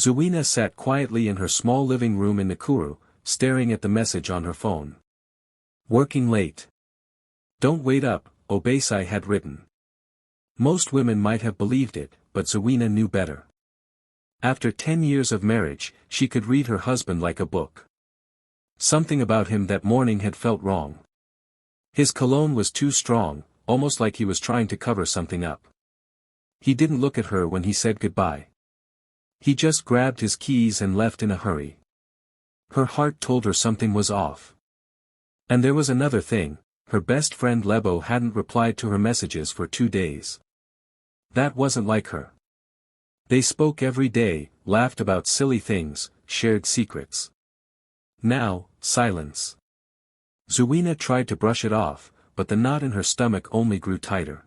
Zuena sat quietly in her small living room in Nakuru, staring at the message on her phone. Working late. Don't wait up, Obesai had written. Most women might have believed it, but Zuena knew better. After 10 years of marriage, she could read her husband like a book. Something about him that morning had felt wrong. His cologne was too strong, almost like he was trying to cover something up. He didn't look at her when he said goodbye. He just grabbed his keys and left in a hurry. Her heart told her something was off. And there was another thing, her best friend Lebo hadn't replied to her messages for 2 days. That wasn't like her. They spoke every day, laughed about silly things, shared secrets. Now, silence. Zuena tried to brush it off, but the knot in her stomach only grew tighter.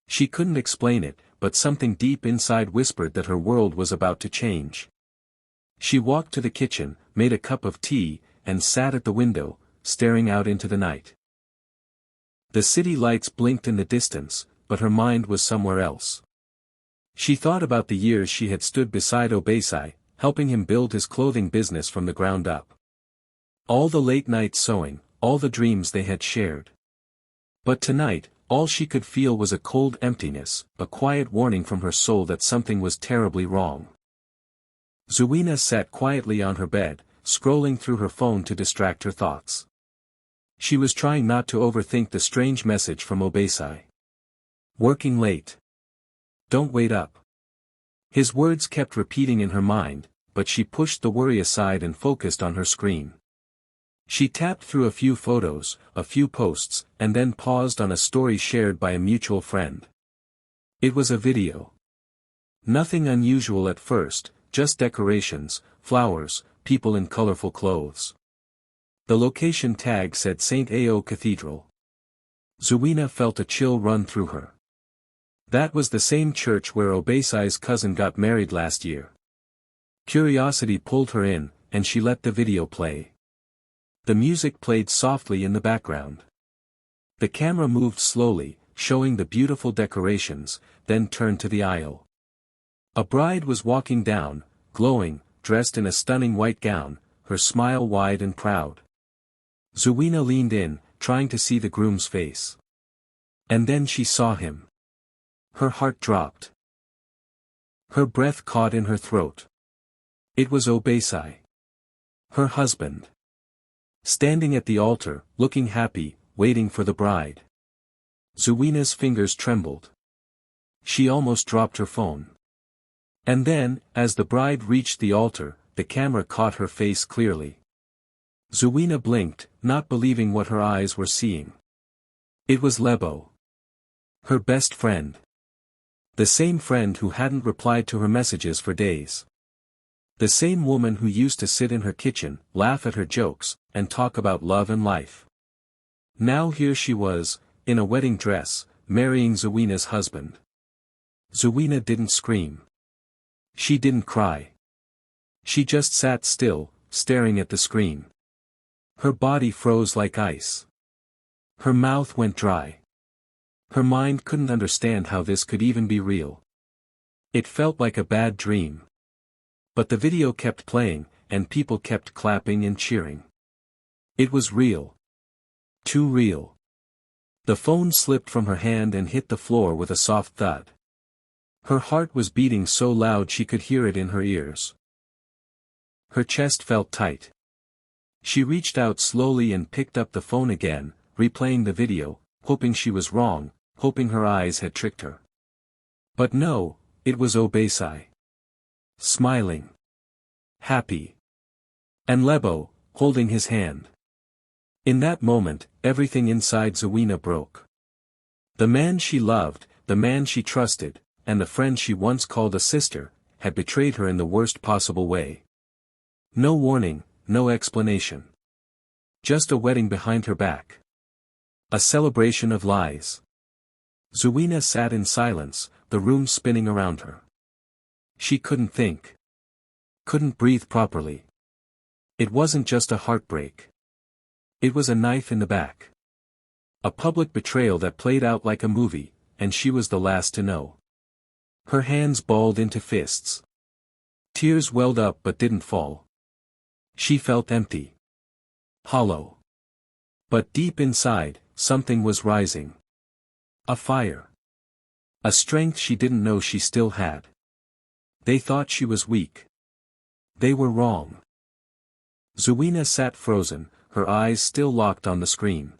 She couldn't explain it, but something deep inside whispered that her world was about to change. She walked to the kitchen, made a cup of tea, and sat at the window, staring out into the night. The city lights blinked in the distance, but her mind was somewhere else. She thought about the years she had stood beside Obesai, helping him build his clothing business from the ground up. All the late night sewing, all the dreams they had shared. But tonight, all she could feel was a cold emptiness, a quiet warning from her soul that something was terribly wrong. Zuena sat quietly on her bed, scrolling through her phone to distract her thoughts. She was trying not to overthink the strange message from Obesai. Working late. Don't wait up. His words kept repeating in her mind, but she pushed the worry aside and focused on her screen. She tapped through a few photos, a few posts, and then paused on a story shared by a mutual friend. It was a video. Nothing unusual at first, just decorations, flowers, people in colorful clothes. The location tag said St. Ao Cathedral. Zuena felt a chill run through her. That was the same church where Obesai's cousin got married last year. Curiosity pulled her in, and she let the video play. The music played softly in the background. The camera moved slowly, showing the beautiful decorations, then turned to the aisle. A bride was walking down, glowing, dressed in a stunning white gown, her smile wide and proud. Zuena leaned in, trying to see the groom's face. And then she saw him. Her heart dropped. Her breath caught in her throat. It was Obesai. Her husband. Standing at the altar, looking happy, waiting for the bride. Zuena's fingers trembled. She almost dropped her phone. And then, as the bride reached the altar, the camera caught her face clearly. Zuena blinked, not believing what her eyes were seeing. It was Lebo. Her best friend. The same friend who hadn't replied to her messages for days. The same woman who used to sit in her kitchen, laugh at her jokes, and talk about love and life. Now here she was, in a wedding dress, marrying Zuena's husband. Zuena didn't scream. She didn't cry. She just sat still, staring at the screen. Her body froze like ice. Her mouth went dry. Her mind couldn't understand how this could even be real. It felt like a bad dream. But the video kept playing, and people kept clapping and cheering. It was real. Too real. The phone slipped from her hand and hit the floor with a soft thud. Her heart was beating so loud she could hear it in her ears. Her chest felt tight. She reached out slowly and picked up the phone again, replaying the video, hoping she was wrong, hoping her eyes had tricked her. But no, it was Obesai. Smiling. Happy. And Lebo, holding his hand. In that moment, everything inside Zuena broke. The man she loved, the man she trusted, and the friend she once called a sister, had betrayed her in the worst possible way. No warning, no explanation. Just a wedding behind her back. A celebration of lies. Zuena sat in silence, the room spinning around her. She couldn't think. Couldn't breathe properly. It wasn't just a heartbreak. It was a knife in the back. A public betrayal that played out like a movie, and she was the last to know. Her hands balled into fists. Tears welled up but didn't fall. She felt empty. Hollow. But deep inside, something was rising. A fire. A strength she didn't know she still had. They thought she was weak. They were wrong. Zuena sat frozen, her eyes still locked on the screen.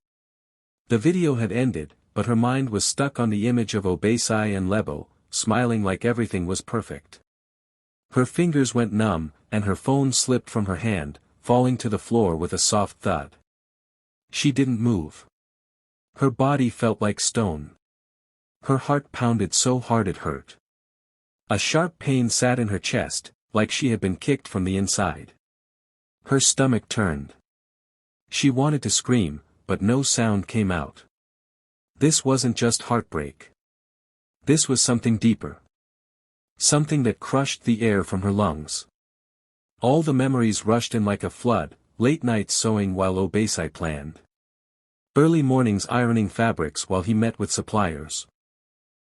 The video had ended, but her mind was stuck on the image of Obesai and Lebo, smiling like everything was perfect. Her fingers went numb, and her phone slipped from her hand, falling to the floor with a soft thud. She didn't move. Her body felt like stone. Her heart pounded so hard it hurt. A sharp pain sat in her chest, like she had been kicked from the inside. Her stomach turned. She wanted to scream, but no sound came out. This wasn't just heartbreak. This was something deeper. Something that crushed the air from her lungs. All the memories rushed in like a flood, late nights sewing while Obesai planned. Early mornings ironing fabrics while he met with suppliers.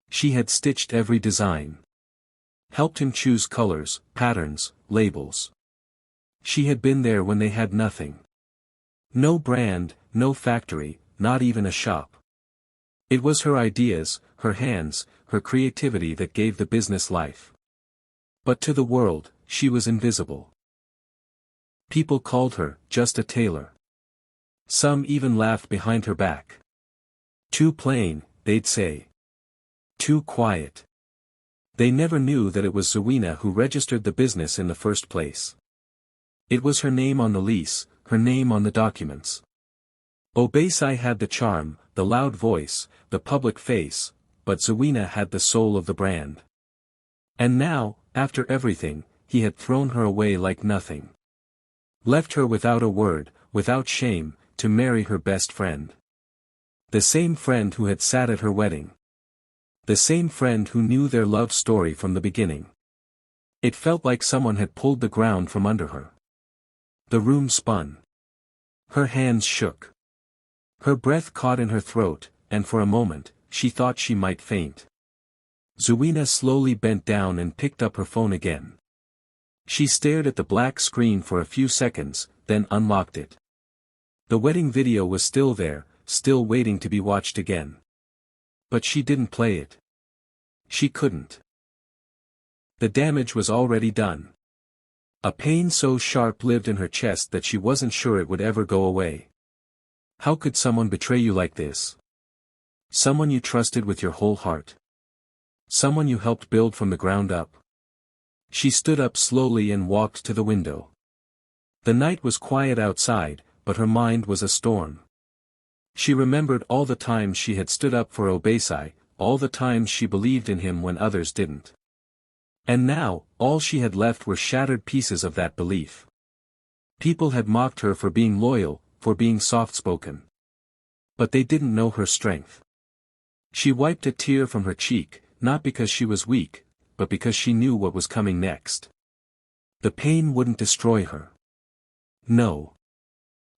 She had stitched every design. Helped him choose colors, patterns, labels. She had been there when they had nothing. No brand, no factory, not even a shop. It was her ideas, her hands, her creativity that gave the business life. But to the world, she was invisible. People called her just a tailor. Some even laughed behind her back. Too plain, they'd say. Too quiet. They never knew that it was Zuena who registered the business in the first place. It was her name on the lease, her name on the documents. Obesai had the charm, the loud voice, the public face, but Zuena had the soul of the brand. And now, after everything, he had thrown her away like nothing. Left her without a word, without shame, to marry her best friend. The same friend who had sat at her wedding. The same friend who knew their love story from the beginning. It felt like someone had pulled the ground from under her. The room spun. Her hands shook. Her breath caught in her throat, and for a moment, she thought she might faint. Zuena slowly bent down and picked up her phone again. She stared at the black screen for a few seconds, then unlocked it. The wedding video was still there, still waiting to be watched again. But she didn't play it. She couldn't. The damage was already done. A pain so sharp lived in her chest that she wasn't sure it would ever go away. How could someone betray you like this? Someone you trusted with your whole heart. Someone you helped build from the ground up. She stood up slowly and walked to the window. The night was quiet outside, but her mind was a storm. She remembered all the times she had stood up for Obesai, all the times she believed in him when others didn't. And now, all she had left were shattered pieces of that belief. People had mocked her for being loyal, for being soft-spoken. But they didn't know her strength. She wiped a tear from her cheek, not because she was weak, but because she knew what was coming next. The pain wouldn't destroy her. No.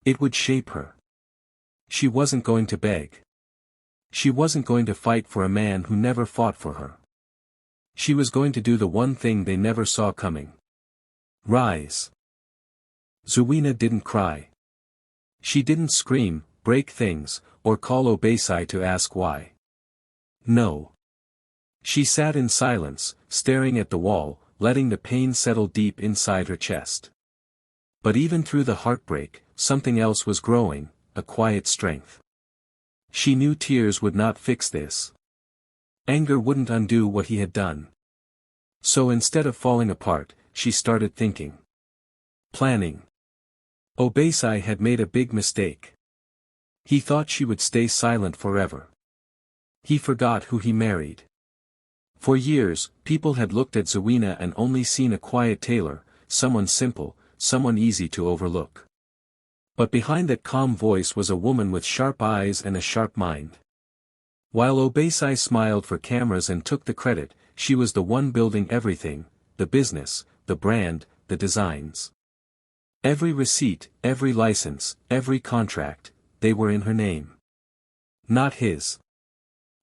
It would shape her. She wasn't going to beg. She wasn't going to fight for a man who never fought for her. She was going to do the one thing they never saw coming. Rise. Zuena didn't cry. She didn't scream, break things, or call Obesai to ask why. No. She sat in silence, staring at the wall, letting the pain settle deep inside her chest. But even through the heartbreak, something else was growing, a quiet strength. She knew tears would not fix this. Anger wouldn't undo what he had done. So instead of falling apart, she started thinking. Planning. Obesai had made a big mistake. He thought she would stay silent forever. He forgot who he married. For years, people had looked at Zuena and only seen a quiet tailor, someone simple, someone easy to overlook. But behind that calm voice was a woman with sharp eyes and a sharp mind. While Obesai smiled for cameras and took the credit, she was the one building everything, the business, the brand, the designs. Every receipt, every license, every contract, they were in her name. Not his.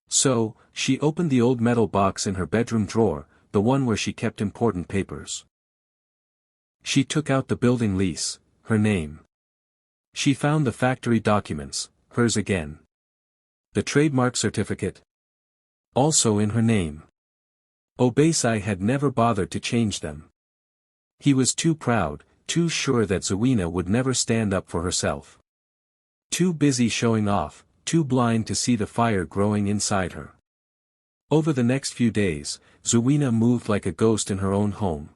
So, she opened the old metal box in her bedroom drawer, the one where she kept important papers. She took out the building lease, her name. She found the factory documents, hers again. The trademark certificate, also in her name. Obasai had never bothered to change them. He was too proud, too sure that Zuina would never stand up for herself. Too busy showing off, too blind to see the fire growing inside her. Over the next few days, Zuina moved like a ghost in her own home.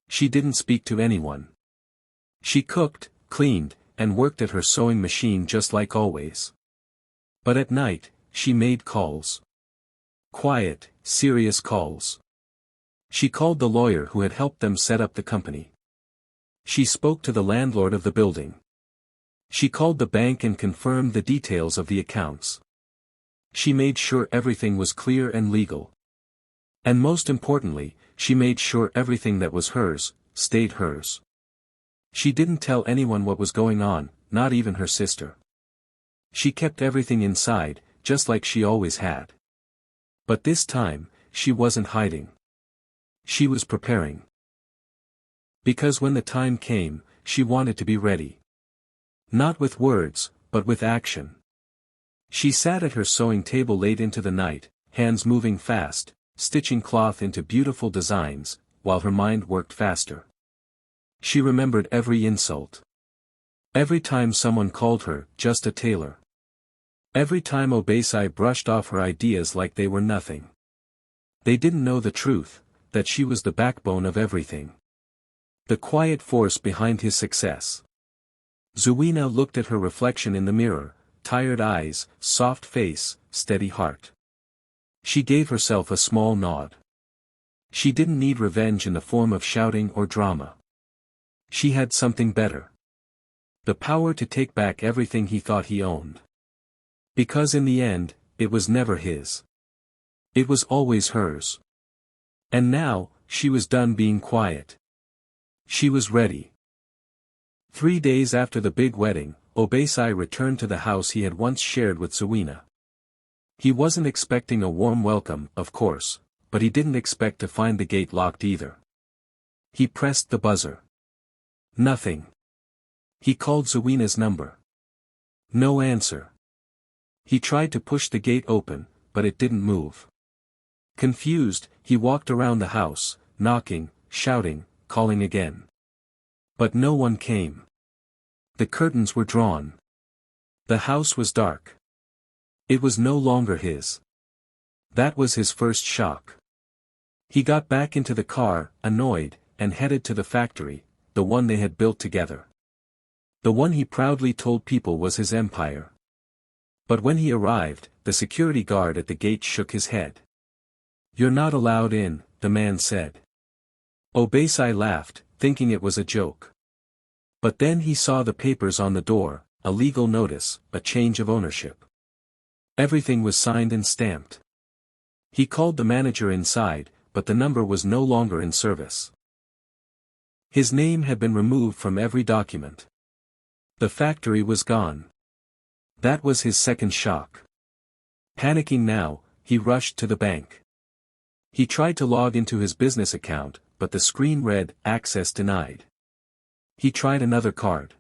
She didn't speak to anyone. She cooked, cleaned, and worked at her sewing machine just like always. But at night, she made calls. Quiet, serious calls. She called the lawyer who had helped them set up the company. She spoke to the landlord of the building. She called the bank and confirmed the details of the accounts. She made sure everything was clear and legal. And most importantly, she made sure everything that was hers, stayed hers. She didn't tell anyone what was going on, not even her sister. She kept everything inside, just like she always had. But this time, she wasn't hiding. She was preparing. Because when the time came, she wanted to be ready. Not with words, but with action. She sat at her sewing table late into the night, hands moving fast, stitching cloth into beautiful designs, while her mind worked faster. She remembered every insult. Every time someone called her just a tailor. Every time Obasai brushed off her ideas like they were nothing. They didn't know the truth, that she was the backbone of everything. The quiet force behind his success. Zuina looked at her reflection in the mirror, tired eyes, soft face, steady heart. She gave herself a small nod. She didn't need revenge in the form of shouting or drama. She had something better. The power to take back everything he thought he owned. Because in the end, it was never his. It was always hers. And now, she was done being quiet. She was ready. 3 days after the big wedding, Obasai returned to the house he had once shared with Zuina. He wasn't expecting a warm welcome, of course, but he didn't expect to find the gate locked either. He pressed the buzzer. Nothing. He called Zuina's number. No answer. He tried to push the gate open, but it didn't move. Confused, he walked around the house, knocking, shouting, calling again. But no one came. The curtains were drawn. The house was dark. It was no longer his. That was his first shock. He got back into the car, annoyed, and headed to the factory, the one they had built together. The one he proudly told people was his empire. But when he arrived, the security guard at the gate shook his head. "You're not allowed in," the man said. Obasai laughed, thinking it was a joke. But then he saw the papers on the door, a legal notice, a change of ownership. Everything was signed and stamped. He called the manager inside, but the number was no longer in service. His name had been removed from every document. The factory was gone. That was his second shock. Panicking now, he rushed to the bank. He tried to log into his business account, but the screen read, "Access denied." He tried another card.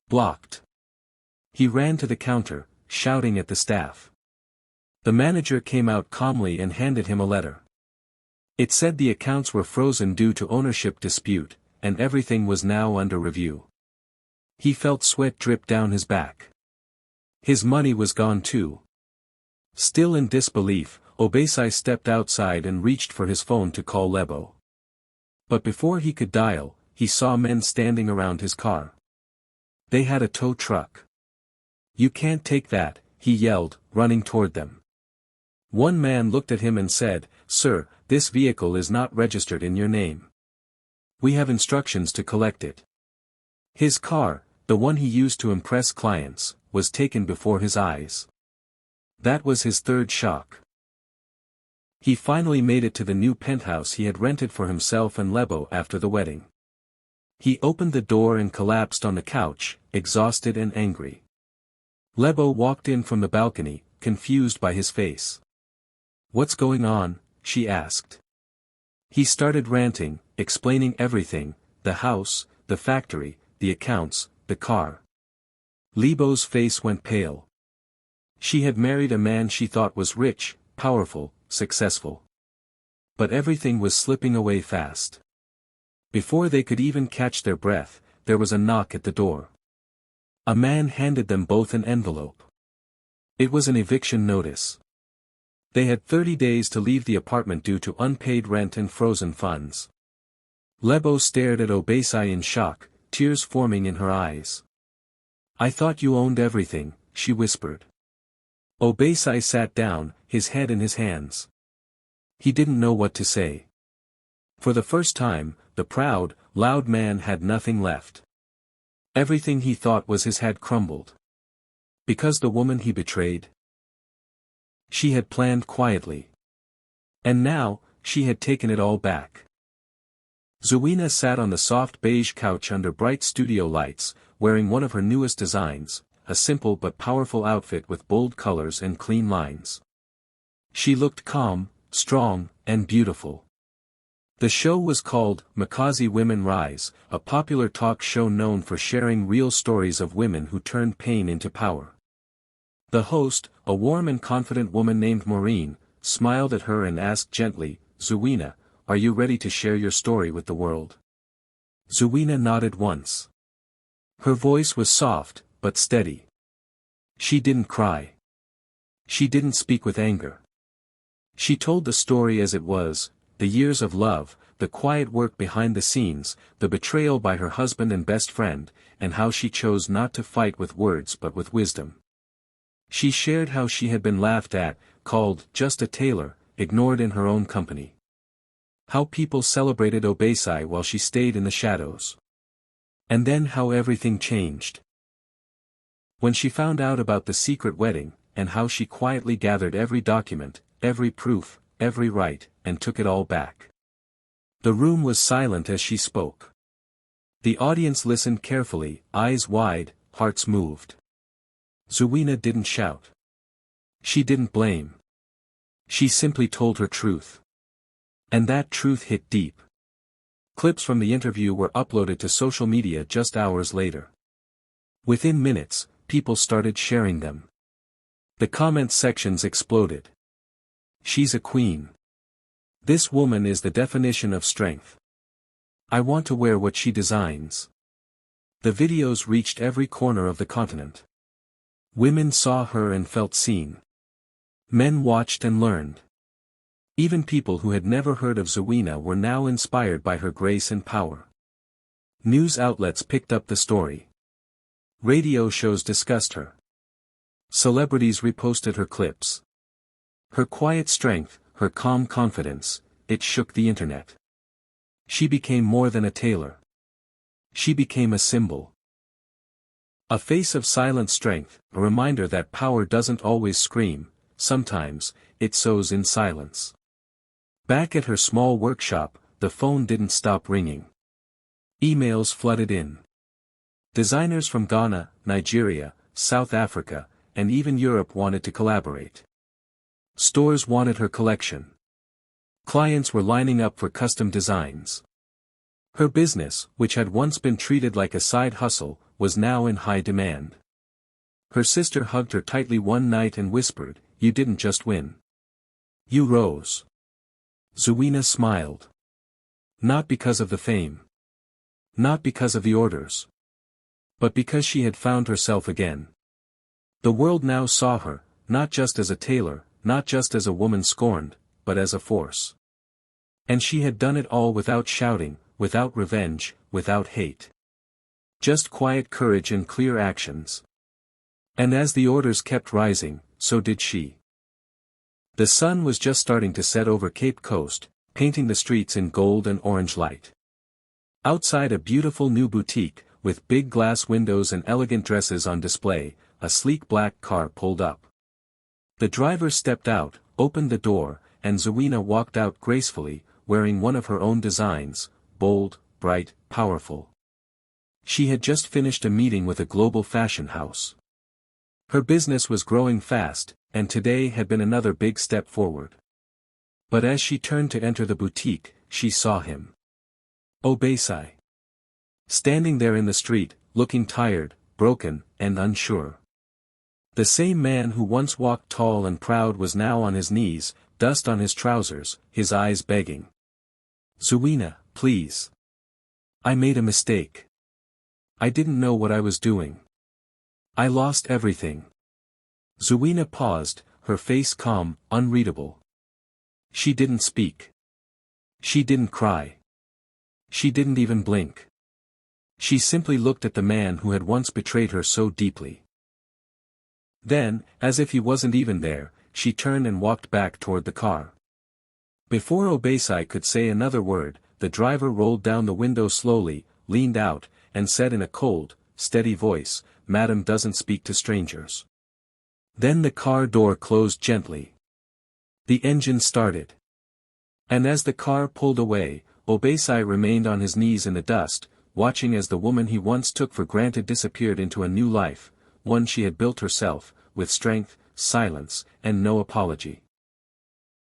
Blocked. He ran to the counter, shouting at the staff. The manager came out calmly and handed him a letter. It said the accounts were frozen due to ownership dispute, and everything was now under review. He felt sweat drip down his back. His money was gone too. Still in disbelief, Obasai stepped outside and reached for his phone to call Lebo. But before he could dial, he saw men standing around his car. They had a tow truck. "You can't take that," he yelled, running toward them. One man looked at him and said, "Sir, this vehicle is not registered in your name. We have instructions to collect it." His car, the one he used to impress clients, was taken before his eyes. That was his third shock. He finally made it to the new penthouse he had rented for himself and Lebo after the wedding. He opened the door and collapsed on the couch, exhausted and angry. Lebo walked in from the balcony, confused by his face. "What's going on?" she asked. He started ranting, explaining everything, the house, the factory, the accounts, the car. Libo's face went pale. She had married a man she thought was rich, powerful, successful. But everything was slipping away fast. Before they could even catch their breath, there was a knock at the door. A man handed them both an envelope. It was an eviction notice. They had 30 days to leave the apartment due to unpaid rent and frozen funds. Lebo stared at Obesai in shock, tears forming in her eyes. "I thought you owned everything," she whispered. Obesai sat down, his head in his hands. He didn't know what to say. For the first time, the proud, loud man had nothing left. Everything he thought was his had crumbled. Because the woman he betrayed? She had planned quietly. And now, she had taken it all back. Zuina sat on the soft beige couch under bright studio lights, wearing one of her newest designs, a simple but powerful outfit with bold colors and clean lines. She looked calm, strong, and beautiful. The show was called Makazi Women Rise, a popular talk show known for sharing real stories of women who turned pain into power. The host, a warm and confident woman named Maureen, smiled at her and asked gently, "Zuina, are you ready to share your story with the world?" Zuina nodded once. Her voice was soft, but steady. She didn't cry. She didn't speak with anger. She told the story as it was, the years of love, the quiet work behind the scenes, the betrayal by her husband and best friend, and how she chose not to fight with words but with wisdom. She shared how she had been laughed at, called just a tailor, ignored in her own company. How people celebrated Obesai while she stayed in the shadows. And then how everything changed. When she found out about the secret wedding, and how she quietly gathered every document, every proof, every right, and took it all back. The room was silent as she spoke. The audience listened carefully, eyes wide, hearts moved. Zuina didn't shout. She didn't blame. She simply told her truth. And that truth hit deep. Clips from the interview were uploaded to social media just hours later. Within minutes, people started sharing them. The comment sections exploded. "She's a queen. This woman is the definition of strength. I want to wear what she designs." The videos reached every corner of the continent. Women saw her and felt seen. Men watched and learned. Even people who had never heard of Zuina were now inspired by her grace and power. News outlets picked up the story. Radio shows discussed her. Celebrities reposted her clips. Her quiet strength, her calm confidence, it shook the internet. She became more than a tailor. She became a symbol. A face of silent strength, a reminder that power doesn't always scream, sometimes, it sows in silence. Back at her small workshop, the phone didn't stop ringing. Emails flooded in. Designers from Ghana, Nigeria, South Africa, and even Europe wanted to collaborate. Stores wanted her collection. Clients were lining up for custom designs. Her business, which had once been treated like a side hustle, was now in high demand. Her sister hugged her tightly one night and whispered, "You didn't just win. You rose." Zuina smiled. Not because of the fame. Not because of the orders. But because she had found herself again. The world now saw her, not just as a tailor, not just as a woman scorned, but as a force. And she had done it all without shouting, without revenge, without hate. Just quiet courage and clear actions. And as the orders kept rising, so did she. The sun was just starting to set over Cape Coast, painting the streets in gold and orange light. Outside a beautiful new boutique, with big glass windows and elegant dresses on display, a sleek black car pulled up. The driver stepped out, opened the door, and Zuina walked out gracefully, wearing one of her own designs, bold, bright, powerful. She had just finished a meeting with a global fashion house. Her business was growing fast, and today had been another big step forward. But as she turned to enter the boutique, she saw him. Obesai. standing there in the street, looking tired, broken, and unsure. The same man who once walked tall and proud was now on his knees, dust on his trousers, his eyes begging. "Zuena, please. I made a mistake. I didn't know what I was doing. I lost everything." Zuena paused, her face calm, unreadable. She didn't speak. She didn't cry. She didn't even blink. She simply looked at the man who had once betrayed her so deeply. Then, as if he wasn't even there, she turned and walked back toward the car. Before Obasai could say another word, the driver rolled down the window slowly, leaned out, and said in a cold, steady voice, "Madam doesn't speak to strangers." Then the car door closed gently. The engine started. And as the car pulled away, Obasai remained on his knees in the dust, watching as the woman he once took for granted disappeared into a new life, one she had built herself, with strength, silence, and no apology.